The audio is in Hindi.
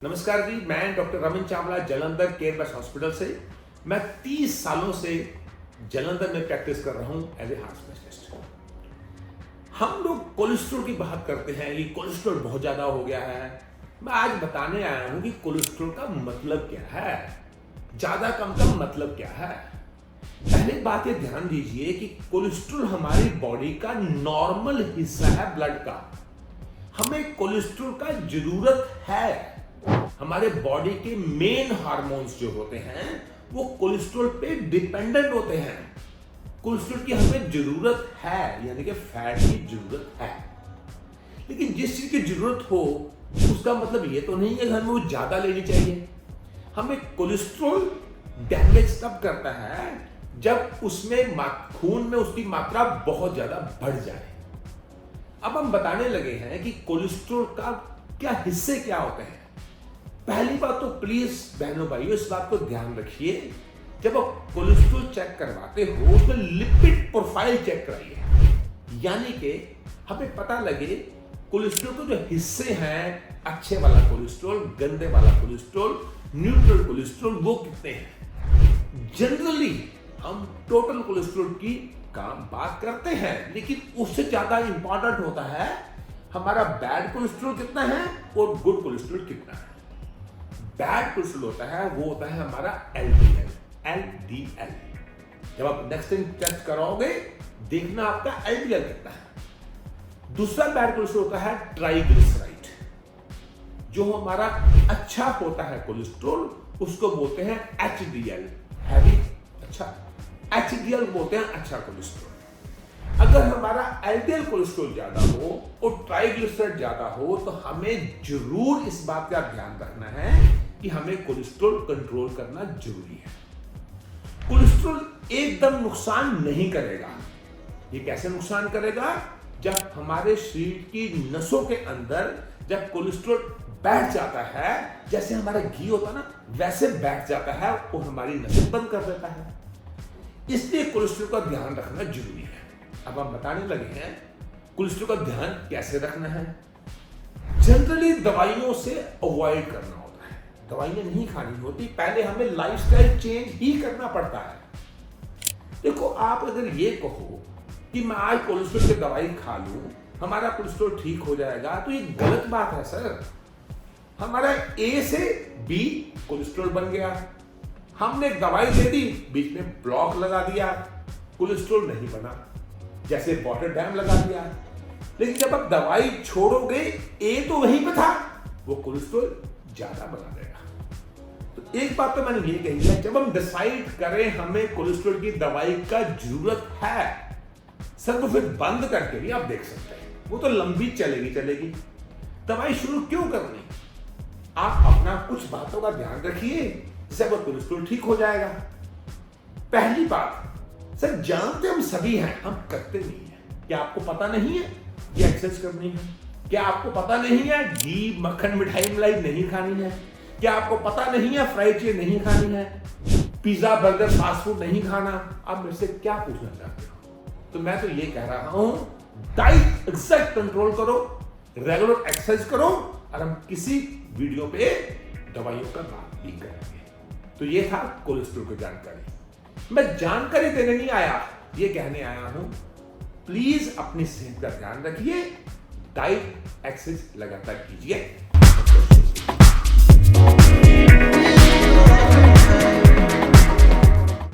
नमस्कार जी, मैं doctor Raman Chawla Jalandhar care best hospital से। मैं 30 सालों से जालंधर में प्रैक्टिस कर रहा हूं एज ए हार्ट स्पेशलिस्ट। हम लोग कोलेस्ट्रॉल की बात करते हैं कि कोलेस्ट्रॉल बहुत ज्यादा हो गया है। मैं आज बताने आया हूं कि कोलेस्ट्रॉल का मतलब क्या है, ज्यादा कम का मतलब क्या है। पहली बात ये ध्यान दीजिए कि कोलेस्ट्रॉल हमारी बॉडी का नॉर्मल हिस्सा है, ब्लड का। हमें कोलेस्ट्रॉल का जरूरत है। हमारे बॉडी के मेन हार्मोन्स जो होते हैं वो कोलेस्ट्रॉल पे डिपेंडेंट होते हैं। कोलेस्ट्रॉल की हमें जरूरत है, यानी कि फैट की जरूरत है। लेकिन जिस चीज की जरूरत हो उसका मतलब ये तो नहीं है कि हमें वो ज्यादा लेनी चाहिए। हमें कोलेस्ट्रॉल डैमेज तब करता है जब उसमें खून में उसकी मात्रा बहुत ज्यादा बढ़ जाए। अब हम बताने लगे हैं कि कोलेस्ट्रॉल का क्या हिस्से क्या होते हैं। पहली बात तो प्लीज बहनों भाइयों इस बात को ध्यान रखिए, जब आप कोलेस्ट्रॉल चेक करवाते हो तो लिपिड प्रोफाइल चेक कराइए, यानी कि हमें पता लगे कोलेस्ट्रॉल के जो हिस्से हैं, अच्छे वाला कोलेस्ट्रॉल, गंदे वाला कोलेस्ट्रॉल, न्यूट्रल कोलेस्ट्रॉल, वो कितने हैं। जनरली हम टोटल कोलेस्ट्रॉल की बात करते हैं, लेकिन उससे ज्यादा इंपॉर्टेंट होता है हमारा बैड कोलेस्ट्रॉल कितना है और गुड कोलेस्ट्रॉल कितना है। बैड कोलेस्ट्रॉल होता है वो होता है हमारा LDL। जब आप नेक्स्ट टाइम टेस्ट कराओगे देखना आपका LDL कितना है। दूसरा बैड कोलेस्ट्रॉल होता है ट्राइग्लिसराइड। जो हमारा अच्छा होता है कोलेस्ट्रॉल उसको बोलते हैं HDL, हैवी अच्छा। HDL बोलते हैं अच्छा कोलेस्ट्रॉल। अगर हमारा LDL कोलेस्ट्रॉल ज्यादा हो और ट्राइग्लिसराइड ज्यादा हो तो हमें जरूर इस बात का ध्यान रखना है कि हमें कोलेस्ट्रॉल कंट्रोल करना जरूरी है। कोलेस्ट्रॉल एकदम नुकसान नहीं करेगा। ये कैसे नुकसान करेगा? जब हमारे शरीर की नसों के अंदर जब कोलेस्ट्रॉल बैठ जाता है, जैसे हमारा घी होता ना वैसे बैठ जाता है और हमारी नसें बंद कर देता है। इसलिए कोलेस्ट्रॉल का ध्यान रखना जरूरी है। अब हम बताने लगे हैं कोलेस्ट्रॉल का ध्यान कैसे रखना है। जनरली दवाइयों से अवॉइड करना होता है, दवाइयां नहीं खानी होती। पहले हमें लाइफस्टाइल चेंज ही करना पड़ता है। देखो, आप अगर ये कहो कि मैं आज कोलेस्ट्रॉल की दवाई खा लूं हमारा कोलेस्ट्रॉल ठीक हो जाएगा, तो ये गलत बात है सर। हमारा A से B कोलेस्ट्रॉल बन गया, हमने एक दवाई दे दी, बीच में ब्लॉक लगा दिया, कोलेस्ट्रॉल नहीं बना, जैसे वाटर डैम लगा दिया। लेकिन जब आप दवाई छोड़ोगे A तो वहीं पे था, वो कोलेस्ट्रॉल ज्यादा बना देगा। तो एक बात तो मैंने ये कही है, जब हम डिसाइड करें हमें कोलेस्ट्रॉल की दवाई का जरूरत है सर, तो फिर बंद करके भी आप देख सकते हैं, वो तो लंबी चलेगी। दवाई शुरू क्यों करनी? आप अपना कुछ बातों का ध्यान रखिए जिससे आपका कोलेस्ट्रॉल ठीक हो जाएगा। पहली बात सर, जानते हम सभी हैं, हम करते नहीं है। क्या आपको पता नहीं है कि एक्सरसाइज करनी है? क्या आपको पता नहीं है घी मक्खन मिठाई मलाई नहीं खानी है? क्या आपको पता नहीं है फ्राइड चीज नहीं खानी है? पिज्जा बर्गर फास्ट फूड नहीं खाना? आप मेरे से क्या पूछना चाहते हो? तो मैं तो ये कह रहा हूं, डाइट एग्जैक्ट कंट्रोल करो, रेगुलर एक्सरसाइज करो, और हम किसी वीडियो पे दवाइयों का बात भी करेंगे। तो ये था कोलेस्ट्रॉल की जानकारी। मैं जानकारी देने नहीं आया, ये कहने आया हूं प्लीज अपनी सेहत का ध्यान रखिए, डाइट एक्सरसाइज लगातार कीजिए।